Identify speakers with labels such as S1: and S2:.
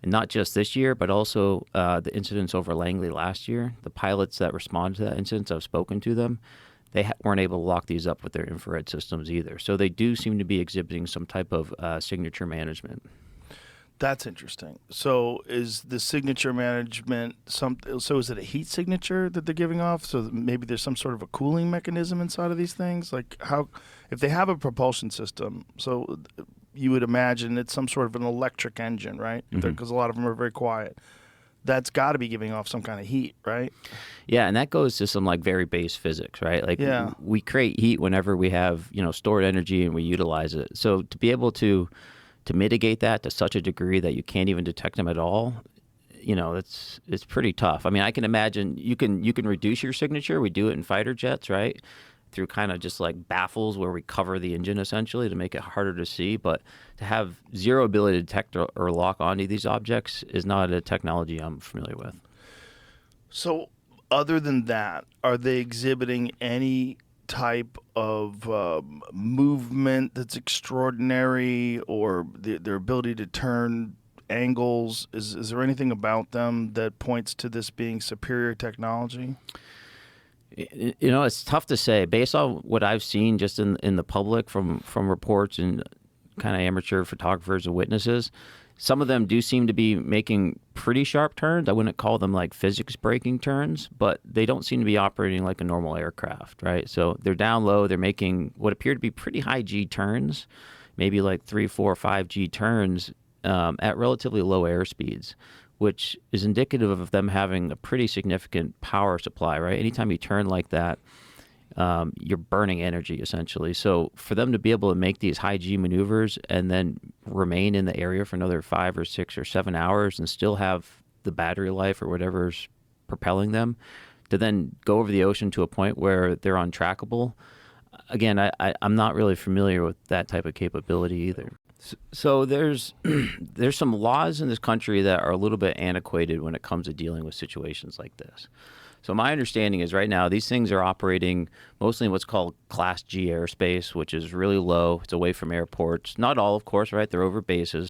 S1: And not just this year, but also the incidents over Langley last year. The pilots that responded to that incident, I've spoken to them, they weren't able to lock these up with their infrared systems either. So they do seem to be exhibiting some type of signature management.
S2: That's interesting. So is the signature management so is it a heat signature that they're giving off? So maybe there's some sort of a cooling mechanism inside of these things? Like how, if they have a propulsion system, so you would imagine it's some sort of an electric engine, right? Because a lot of them are very quiet. That's got to be giving off some kind of heat, right?
S1: Yeah, and that goes to some like very base physics, right? Like
S2: Yeah.
S1: we create heat whenever we have, stored energy and we utilize it. So to be able to mitigate that to such a degree that you can't even detect them at all, it's pretty tough. I mean, I can imagine you can reduce your signature. We do it in fighter jets, right? Through kind of just like baffles where we cover the engine essentially to make it harder to see. But to have zero ability to detect or lock onto these objects is not a technology I'm familiar with.
S2: So other than that, are they exhibiting any type of movement that's extraordinary, or their ability to turn angles? Is there anything about them that points to this being superior technology?
S1: It's tough to say. Based on what I've seen just in the public from reports and kind of amateur photographers and witnesses, some of them do seem to be making pretty sharp turns. I wouldn't call them like physics breaking turns, but they don't seem to be operating like a normal aircraft, right? So they're down low. They're making what appear to be pretty high G turns, maybe like 3, 4, 5 G turns at relatively low air speeds, which is indicative of them having a pretty significant power supply, right? Anytime you turn like that, you're burning energy essentially. So for them to be able to make these high G maneuvers and then remain in the area for another 5 or 6 or 7 hours and still have the battery life or whatever's propelling them to then go over the ocean to a point where they're untrackable. Again, I'm not really familiar with that type of capability either. So there's some laws in this country that are a little bit antiquated when it comes to dealing with situations like this. So my understanding is right now these things are operating mostly in what's called Class G airspace, which is really low. It's away from airports. Not all, of course, right? They're over bases.